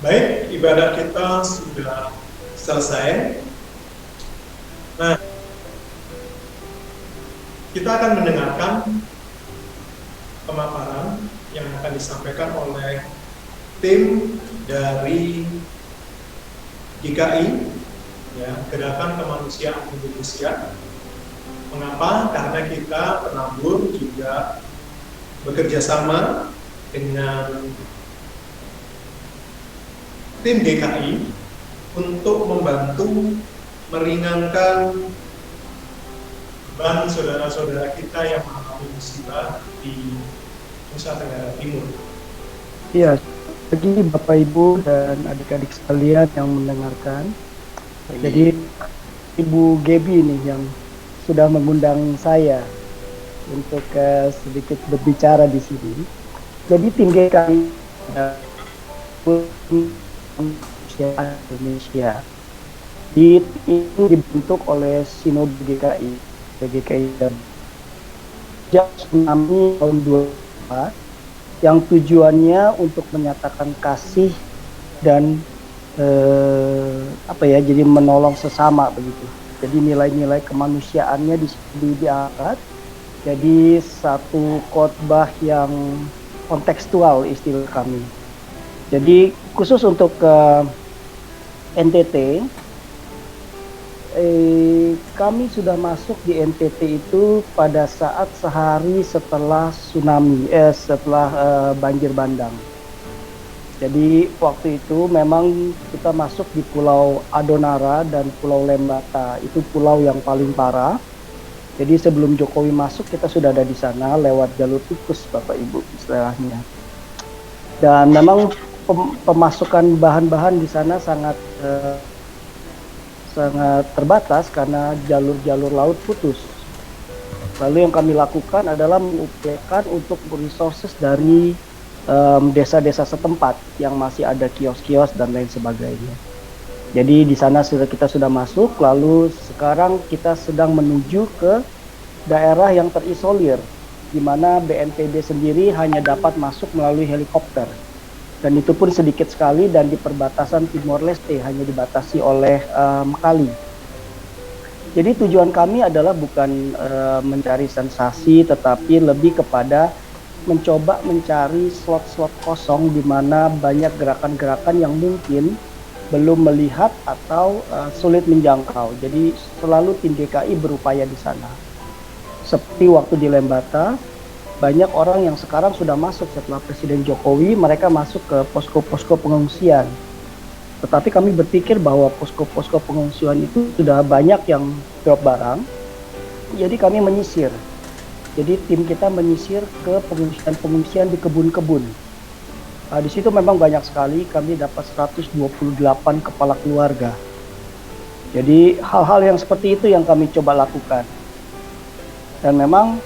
Baik, ibadah kita sudah selesai. Nah, kita akan mendengarkan pemaparan yang akan disampaikan oleh tim dari GKI, ya, Gerakan Kemanusiaan Indonesia. Mengapa? Karena kita penabur juga bekerja sama dengan tim GKI untuk membantu meringankan beban saudara-saudara kita yang mengalami musibah di Nusa Tenggara Timur. Iya, bagi Bapak Ibu dan adik-adik sekalian yang mendengarkan. Jadi Ibu Gebi nih yang sudah mengundang saya untuk sedikit berbicara di sini. Jadi tim GKI Indonesia itu dibentuk oleh Sinode GKI, GKI dan sejak tsunami tahun 2004 yang tujuannya untuk menyatakan kasih dan jadi menolong sesama begitu. Jadi nilai-nilai kemanusiaannya diangkat. Jadi satu khotbah yang kontekstual istilah kami. Jadi khusus untuk NTT, kami sudah masuk di NTT itu pada saat sehari setelah banjir bandang. Jadi waktu itu memang kita masuk di Pulau Adonara dan Pulau Lembata, itu pulau yang paling parah. Jadi sebelum Jokowi masuk kita sudah ada di sana lewat jalur tikus Bapak Ibu istilahnya. Dan memang pemasukan bahan-bahan di sana sangat terbatas karena jalur-jalur laut putus. Lalu yang kami lakukan adalah mengupayakan untuk resources dari desa-desa setempat yang masih ada kios-kios dan lain sebagainya. Jadi di sana kita sudah masuk, lalu sekarang kita sedang menuju ke daerah yang terisolir, di mana BNPB sendiri hanya dapat masuk melalui helikopter. Dan itu pun sedikit sekali dan di perbatasan Timor Leste hanya dibatasi oleh kali. Jadi tujuan kami adalah bukan mencari sensasi, tetapi lebih kepada mencoba mencari slot-slot kosong di mana banyak gerakan-gerakan yang mungkin belum melihat atau sulit menjangkau. Jadi selalu tim GKI berupaya di sana. Seperti waktu di Lembata, banyak orang yang sekarang sudah masuk setelah Presiden Jokowi, mereka masuk ke posko-posko pengungsian. Tetapi kami berpikir bahwa posko-posko pengungsian itu sudah banyak yang drop barang, jadi kami menyisir. Jadi tim kita menyisir ke pengungsian-pengungsian di kebun-kebun. Di situ memang banyak sekali, kami dapat 128 kepala keluarga. Jadi hal-hal yang seperti itu yang kami coba lakukan. Dan memang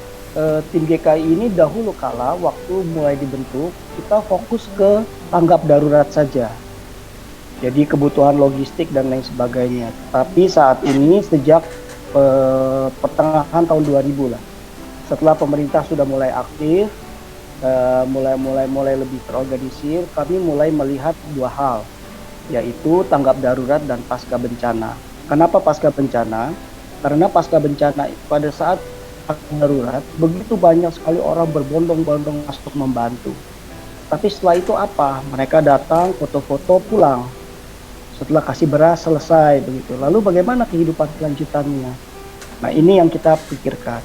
tim GKI ini dahulu kala waktu mulai dibentuk, kita fokus ke tanggap darurat saja. Jadi kebutuhan logistik dan lain sebagainya. Tapi saat ini sejak pertengahan tahun 2000 lah, setelah pemerintah sudah mulai aktif, mulai lebih terorganisir, kami mulai melihat dua hal, yaitu tanggap darurat dan pasca bencana. Kenapa pasca bencana? Karena pasca bencana pada saat darurat begitu banyak sekali orang berbondong-bondong masuk membantu. Tapi setelah itu apa? Mereka datang, foto-foto, pulang. Setelah kasih beras selesai begitu. Lalu bagaimana kehidupan kelanjutannya? Nah, ini yang kita pikirkan.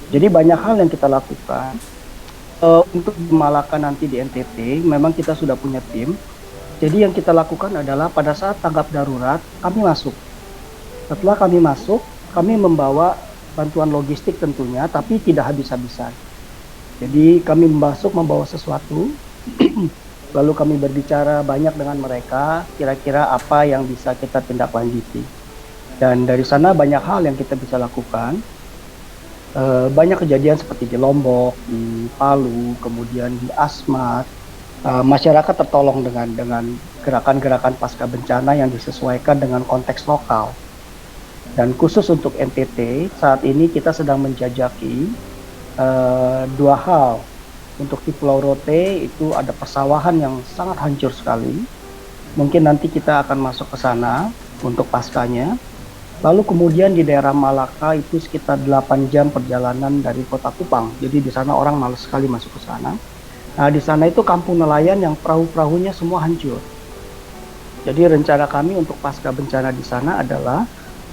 Jadi banyak hal yang kita lakukan. Untuk di Malaka nanti di NTT, memang kita sudah punya tim. Jadi yang kita lakukan adalah pada saat tanggap darurat, kami masuk. Setelah kami masuk, kami membawa bantuan logistik tentunya, tapi tidak habis-habisan. Jadi kami masuk membawa sesuatu, lalu kami berbicara banyak dengan mereka, kira-kira apa yang bisa kita tindak lanjuti. Dan dari sana banyak hal yang kita bisa lakukan. Banyak kejadian seperti di Lombok, di Palu, kemudian di Asmat. Masyarakat tertolong dengan gerakan-gerakan pasca bencana yang disesuaikan dengan konteks lokal. Dan khusus untuk NTT, saat ini kita sedang menjajaki dua hal. Untuk di Pulau Rote itu ada persawahan yang sangat hancur sekali. Mungkin nanti kita akan masuk ke sana untuk paskanya. Lalu kemudian di daerah Malaka itu sekitar 8 jam perjalanan dari kota Kupang. Jadi di sana orang malas sekali masuk ke sana. Nah, di sana itu kampung nelayan yang perahu-perahunya semua hancur. Jadi rencana kami untuk pasca bencana di sana adalah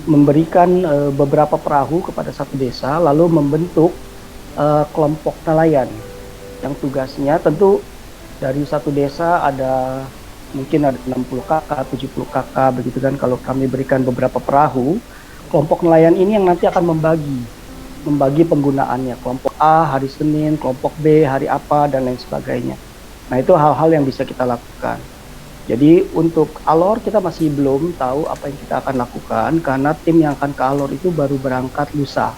memberikan beberapa perahu kepada satu desa, lalu membentuk kelompok nelayan yang tugasnya tentu dari satu desa ada mungkin ada 60 kakak, 70 kakak begitu kan. Kalau kami berikan beberapa perahu, kelompok nelayan ini yang nanti akan membagi penggunaannya. Kelompok A hari Senin, kelompok B hari apa dan lain sebagainya. Nah, itu hal-hal yang bisa kita lakukan. Jadi untuk Alor kita masih belum tahu apa yang kita akan lakukan karena tim yang akan ke Alor itu baru berangkat lusa.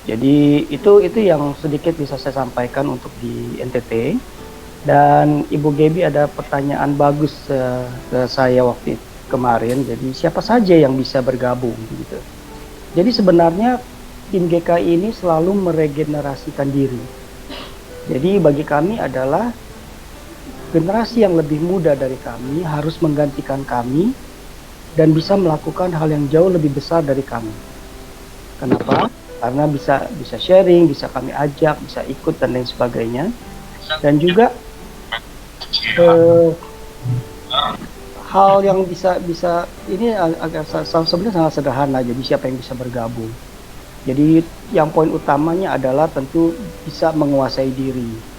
Jadi itu yang sedikit bisa saya sampaikan untuk di NTT. Dan Ibu Gebi ada pertanyaan bagus ke saya waktu kemarin. Jadi siapa saja yang bisa bergabung gitu. Jadi sebenarnya tim GKI ini selalu meregenerasikan diri. Jadi bagi kami adalah generasi yang lebih muda dari kami harus menggantikan kami dan bisa melakukan hal yang jauh lebih besar dari kami. Kenapa? Karena bisa sharing, bisa kami ajak, bisa ikut dan lain sebagainya. Dan juga hal yang bisa ini agak sebenarnya sangat sederhana. Jadi siapa yang bisa bergabung. Jadi yang poin utamanya adalah tentu bisa menguasai diri.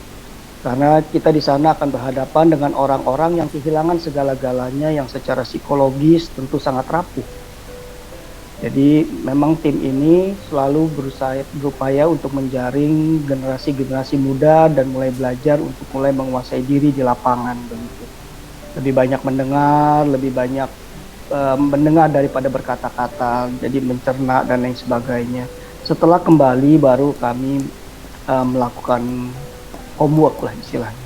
Karena kita di sana akan berhadapan dengan orang-orang yang kehilangan segala-galanya yang secara psikologis tentu sangat rapuh. Jadi memang tim ini selalu berupaya untuk menjaring generasi-generasi muda dan mulai belajar untuk mulai menguasai diri di lapangan begitu. Lebih banyak mendengar, lebih banyak mendengar daripada berkata-kata, jadi mencerna dan lain sebagainya. Setelah kembali baru kami melakukan homework lah istilahnya.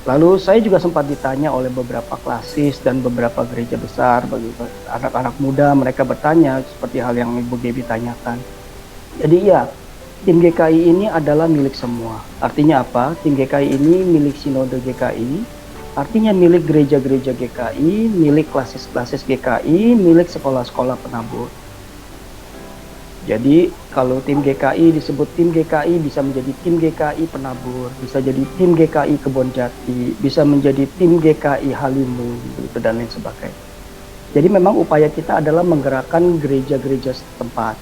Lalu saya juga sempat ditanya oleh beberapa klasis dan beberapa gereja besar, bagi anak-anak muda mereka bertanya seperti hal yang Ibu Gebi tanyakan. Jadi ya, tim GKI ini adalah milik semua. Artinya apa? Tim GKI ini milik Sinode GKI, artinya milik gereja-gereja GKI, milik klasis-klasis GKI, milik sekolah-sekolah penabur. Jadi kalau tim GKI disebut tim GKI bisa menjadi tim GKI penabur, bisa jadi tim GKI Kebonjati, bisa menjadi tim GKI Halimu, gitu, dan lain sebagainya. Jadi memang upaya kita adalah menggerakkan gereja-gereja setempat.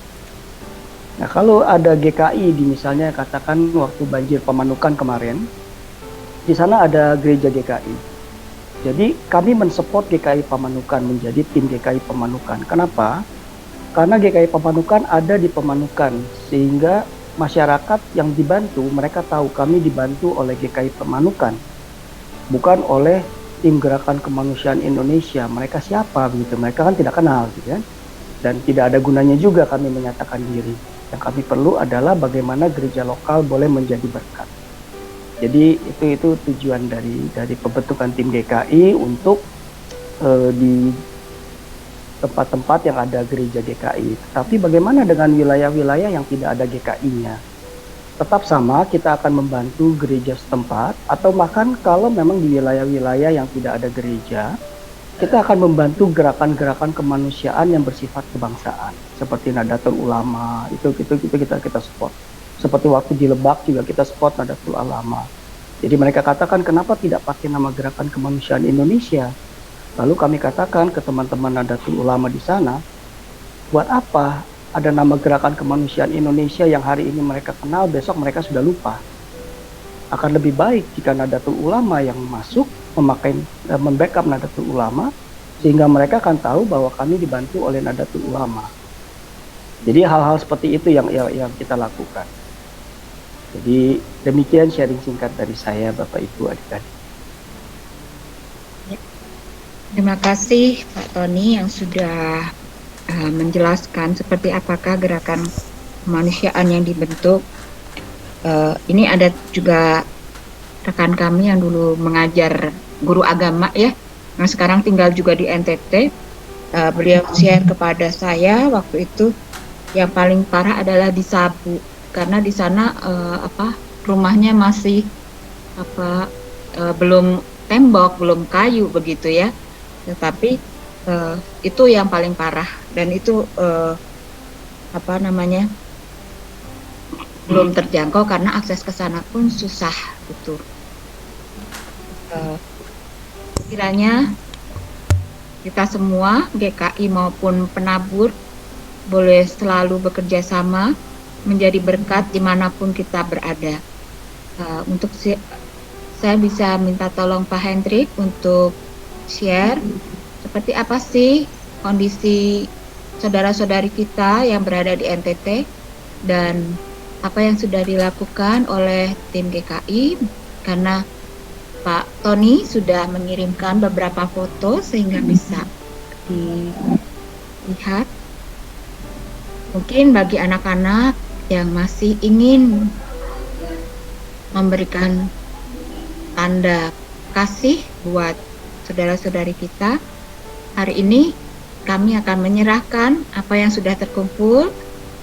Nah kalau ada GKI di misalnya katakan waktu banjir Pamanukan kemarin, di sana ada gereja GKI. Jadi kami mensupport GKI Pamanukan menjadi tim GKI Pamanukan. Kenapa? Karena GKI Pamanukan ada di Pamanukan, sehingga masyarakat yang dibantu, mereka tahu kami dibantu oleh GKI Pamanukan, bukan oleh tim Gerakan Kemanusiaan Indonesia. Mereka siapa begitu? Mereka kan tidak kenal, gitu kan? Dan tidak ada gunanya juga kami menyatakan diri. Yang kami perlu adalah bagaimana gereja lokal boleh menjadi berkat. Jadi itu tujuan dari pembentukan tim GKI untuk di tempat-tempat yang ada gereja GKI. Tapi bagaimana dengan wilayah-wilayah yang tidak ada GKI-nya? Tetap sama, kita akan membantu gereja setempat, atau bahkan kalau memang di wilayah-wilayah yang tidak ada gereja, kita akan membantu gerakan-gerakan kemanusiaan yang bersifat kebangsaan, seperti Nahdlatul Ulama, itu kita support. Seperti waktu di Lebak juga kita support Nahdlatul Ulama. Jadi mereka katakan kenapa tidak pakai nama Gerakan Kemanusiaan Indonesia? Lalu kami katakan ke teman-teman Nahdlatul Ulama di sana, buat apa ada nama Gerakan Kemanusiaan Indonesia yang hari ini mereka kenal, besok mereka sudah lupa. Akan lebih baik jika Nahdlatul Ulama yang masuk, membackup Nahdlatul Ulama, sehingga mereka akan tahu bahwa kami dibantu oleh Nahdlatul Ulama. Jadi hal-hal seperti itu yang kita lakukan. Jadi demikian sharing singkat dari saya, Bapak Ibu adik-adik. Terima kasih Pak Tony yang sudah menjelaskan seperti apakah gerakan kemanusiaan yang dibentuk. Ini ada juga rekan kami yang dulu mengajar guru agama ya, yang sekarang tinggal juga di NTT. Beliau share kepada saya waktu itu yang paling parah adalah di Sabu, karena di sana rumahnya masih belum tembok, belum kayu begitu ya. Tetapi itu yang paling parah dan itu apa namanya belum terjangkau karena akses ke sana pun susah gitu. Kiranya kita semua GKI maupun penabur boleh selalu bekerja sama menjadi berkat dimanapun kita berada. Untuk saya bisa minta tolong Pak Hendrik untuk share seperti apa sih kondisi saudara-saudari kita yang berada di NTT dan apa yang sudah dilakukan oleh tim GKI, karena Pak Tony sudah mengirimkan beberapa foto sehingga bisa dilihat. Mungkin bagi anak-anak yang masih ingin memberikan tanda kasih buat saudara-saudari kita, hari ini kami akan menyerahkan apa yang sudah terkumpul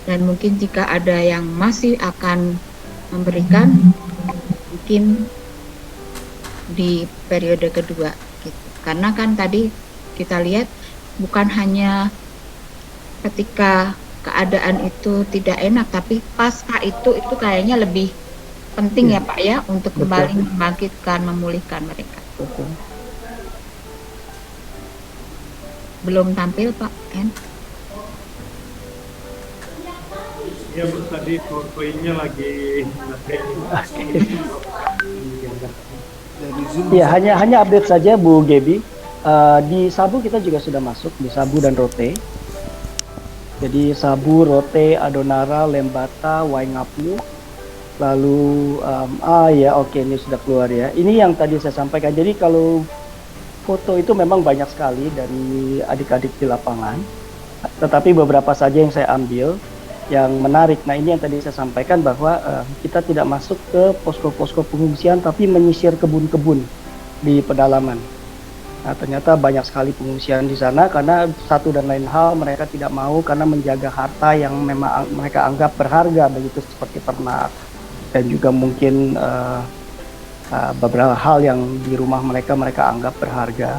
dan mungkin jika ada yang masih akan memberikan mungkin di periode kedua gitu. Karena kan tadi kita lihat bukan hanya ketika keadaan itu tidak enak, tapi pasca itu kayaknya lebih penting ya Pak ya untuk kembali membangkitkan, memulihkan mereka. Betul. Belum tampil Pak Hen? Iya Bu, tadi fotonya lagi Ya, hanya update saja Bu Gebi. Di Sabu kita juga sudah masuk di Sabu dan Rote. Jadi Sabu, Rote, Adonara, Lembata, Waingapu, lalu ini sudah keluar ya. Ini yang tadi saya sampaikan. Jadi kalau foto itu memang banyak sekali dari adik-adik di lapangan. Tetapi beberapa saja yang saya ambil yang menarik. Nah ini yang tadi saya sampaikan bahwa kita tidak masuk ke posko-posko pengungsian, tapi menyisir kebun-kebun di pedalaman. Nah ternyata banyak sekali pengungsian di sana karena satu dan lain hal mereka tidak mau karena menjaga harta yang memang mereka anggap berharga, begitu seperti ternak dan juga mungkin beberapa hal yang di rumah mereka anggap berharga.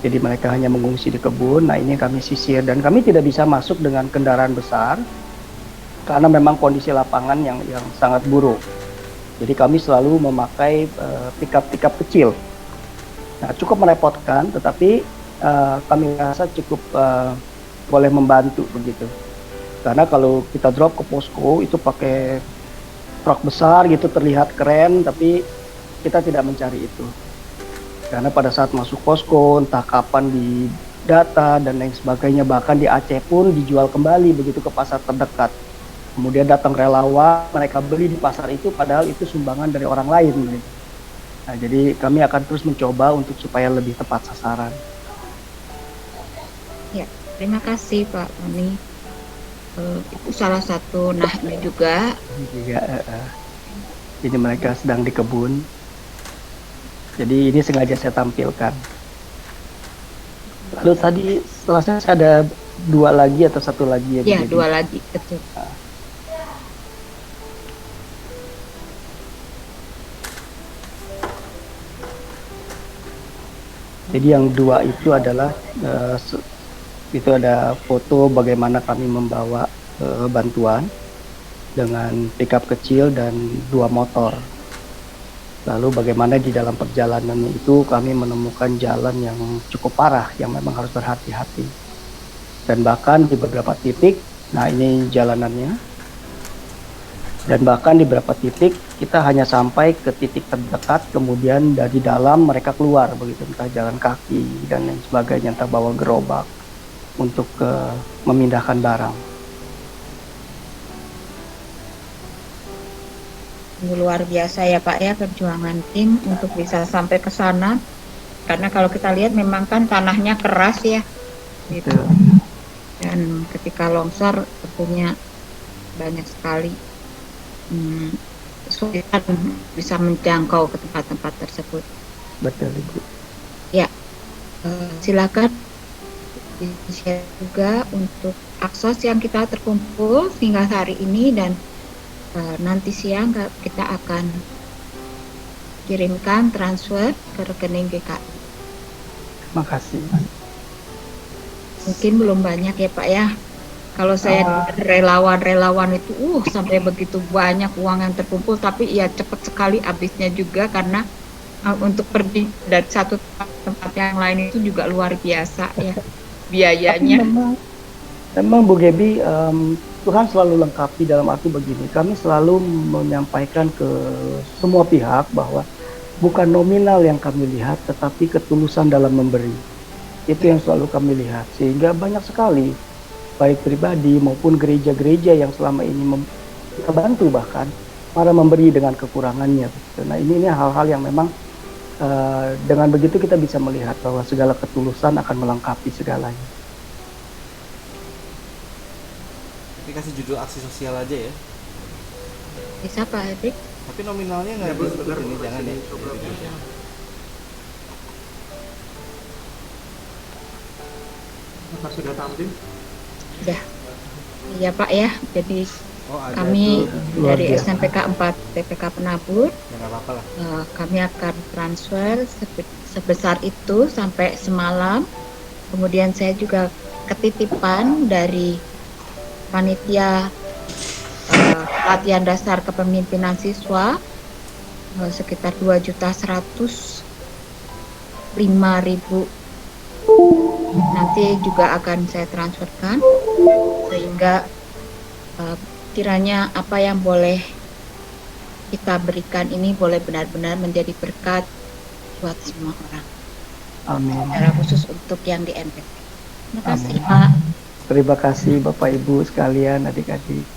Jadi mereka hanya mengungsi di kebun. Nah ini kami sisir dan kami tidak bisa masuk dengan kendaraan besar karena memang kondisi lapangan yang sangat buruk. Jadi kami selalu memakai pickup kecil. Nah, cukup merepotkan, tetapi kami rasa cukup boleh membantu begitu. Karena kalau kita drop ke posko itu pakai truk besar gitu terlihat keren, tapi kita tidak mencari itu. Karena pada saat masuk posko, entah kapan di data dan lain sebagainya, bahkan di Aceh pun dijual kembali begitu ke pasar terdekat. Kemudian datang relawan, mereka beli di pasar itu, padahal itu sumbangan dari orang lain. Gitu. Nah, jadi kami akan terus mencoba untuk supaya lebih tepat sasaran. Ya, terima kasih Pak Tony. Itu salah satu nahnya juga. Ini mereka sedang di kebun. Jadi ini sengaja saya tampilkan. Lalu tadi setelah saya ada dua lagi atau satu lagi ya? Ya, dua lagi, betul. Jadi yang dua itu adalah itu ada foto bagaimana kami membawa bantuan dengan pickup kecil dan 2 motor. Lalu bagaimana di dalam perjalanan itu kami menemukan jalan yang cukup parah yang memang harus berhati-hati. Dan bahkan di beberapa titik, nah ini jalanannya. Dan bahkan di beberapa titik kita hanya sampai ke titik terdekat, kemudian dari dalam mereka keluar begitu, entah jalan kaki dan lain sebagainya, entah bawa gerobak untuk memindahkan barang. Luar biasa ya Pak ya perjuangan tim untuk bisa sampai ke sana. Karena kalau kita lihat memang kan tanahnya keras ya, gitu. Dan ketika longsor tentunya banyak sekali kesulitan bisa menjangkau ke tempat-tempat tersebut. Betul Ibu. Ya, silakan di-share juga untuk akses yang kita terkumpul hingga hari ini dan nanti siang kita akan kirimkan transfer ke rekening GKI. Makasih. Mungkin belum banyak ya Pak ya. Kalau saya relawan-relawan itu sampai begitu banyak uang yang terkumpul, tapi ya cepat sekali habisnya juga karena untuk pergi dari satu tempat yang lain itu juga luar biasa ya biayanya. Memang Bu Gebi, Tuhan selalu lengkapi dalam arti begini. Kami selalu menyampaikan ke semua pihak bahwa bukan nominal yang kami lihat, tetapi ketulusan dalam memberi. Itu yang selalu kami lihat. Sehingga banyak sekali, baik pribadi maupun gereja-gereja yang selama ini kita bantu bahkan, para memberi dengan kekurangannya. Nah ini hal-hal yang memang dengan begitu kita bisa melihat bahwa segala ketulusan akan melengkapi segalanya. Dikasih judul aksi sosial aja ya. Bisa Pak Edik? Tapi nominalnya nggak disebut ini, jangan ya. Apa sudah tampil? Sudah. Iya Pak ya. Jadi Ada kami tuh. dari SMPK 4 TPK Penabur, Ya nggak apa-apa lah. kami akan transfer sebesar itu sampai semalam. Kemudian saya juga ketitipan dari panitia latihan dasar kepemimpinan siswa sekitar 2.105.000 nanti juga akan saya transferkan sehingga kiranya apa yang boleh kita berikan ini boleh benar-benar menjadi berkat buat semua orang. Amin. Secara khusus untuk yang di NPT. Terima kasih Amin. Pak. Terima kasih Bapak Ibu sekalian, adik-adik.